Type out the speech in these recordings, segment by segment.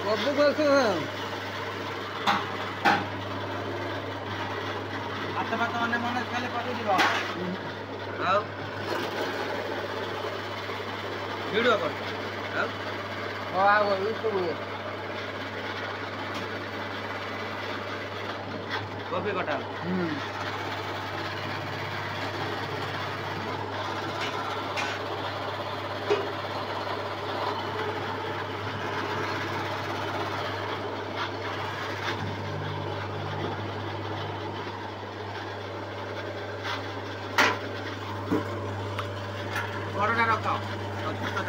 ସବୁ ବସ ହାତ ଫାତ ମାନେ ମନେ ଖାଲି ପଡ଼ିଯିବ ଆଉ ଭିଡ଼ିଓ କର ଆଉ ୟୁଟ୍ୟୁବ କୋବି କଟା ବড়টা ରଖ ଛୋଟ ଛୋଟ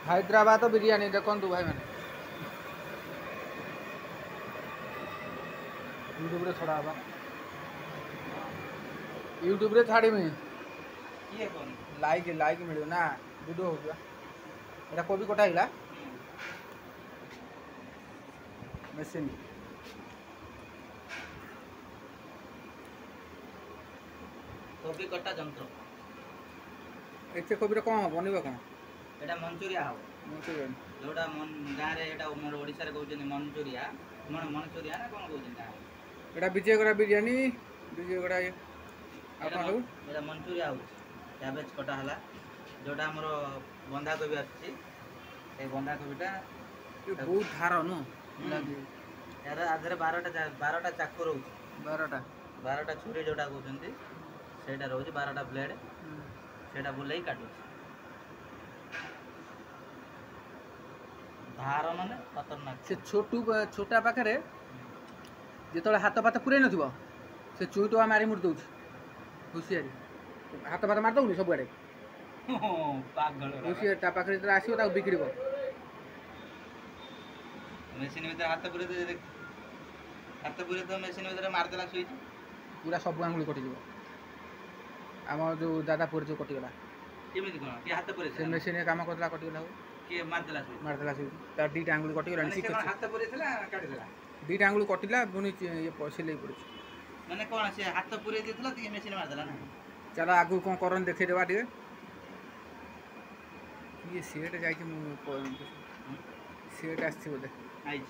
हैदराबाद बिरियानी देखु भाई मैंने यूट्यूब रे छड़ा यूट्यूब रे छाड़ीमी लाइक मिल ना वीडियो हो गया कोबी कटा हिला मेसीन कोबी कटा जंत्र एते कोबी रे कौन बनइबा कौन एटा मंचूरिया हो मंचूरियन जोटा गाँव रे एटा मोर ओडिसा रे कहउछन मंचूरिया मंचूरिया ना कोन कहउछन एटा विजयगड़ा बिरयानी विजयगड़ा ये आपन हो एटा मंचूरिया हो कैबेज कटा हला जोटा हमर बंधा कोबी आछि ए बंधा कोबीटा ये बहुत धार नो लागी यार आधरे 12टा चाकू रहउछ 12टा छुरी जोटा कहउछन सेटा रहउछ 12टा ब्लेड सेटा बुलाई काटू धार माने खतरनाक से छोटा पाखरे जेतले हाथ पात पुरे नथिबो से चुईटवा मारी मुड़ दउछ हुसियारी हाथ पात मार दउनी सब आड़े पागल हुसियार ता पाखरे जेतले आसीबो ता बिक्रीबो मशीन में हाथ पुरे तो मशीन में मार देला सुई पूरा सब आंगुली कटि जीवो आम जो दादा पुर जो कटिगला केमिति कोन के हाथ पुरे से मशीन में काम करला कटिगला हो के मार देला सुई तार दीटा आंगुली कटिगला से हाथ पुरे थला काटि देला दीटा आंगुली कटिला पुनी ये पैसे ले पड़छ माने कोन से हाथ पुरे देथला त मशीन मार देला ना चलो आगु कोन करन देखै देबा दिए ये सेट जाय कि सेट आछि बोले आइ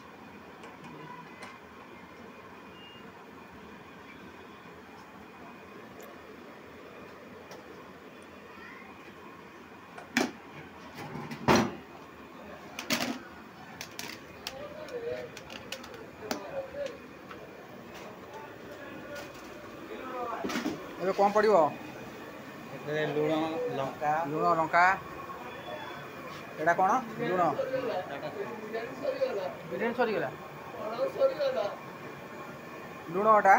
ଏବେ କଣ ପଡ଼ିବ ଏଥିରେ ଲୁଣ ଲଙ୍କା ଏଟା କଣ ଲୁଣ ବିରିୟାନୀ ସରିଗଲା लुण अटा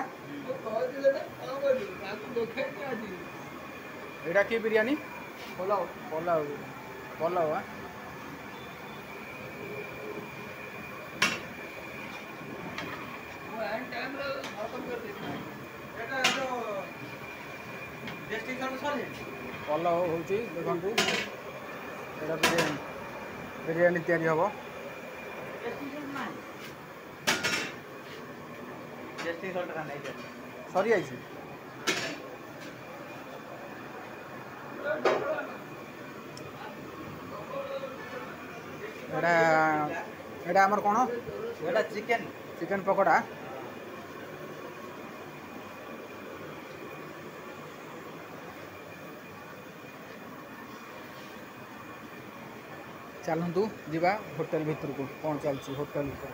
एटा की बिरयानी पोलाव पोलाव पोलाव पोलाव हूँ देखु एटा बिरयानी बिरयानी तैयारी हम सरी आई एटा आमर कौन एटा चिकेन चिकेन पकोड़ा चलतु जीवा होटेल भितर को कौन चलती होटेल भर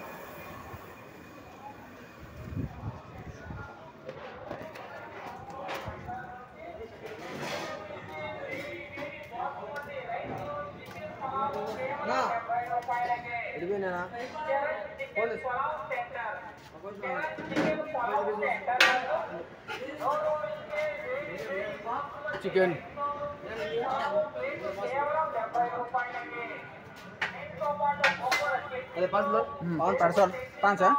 चिकेन पार्सल 5 है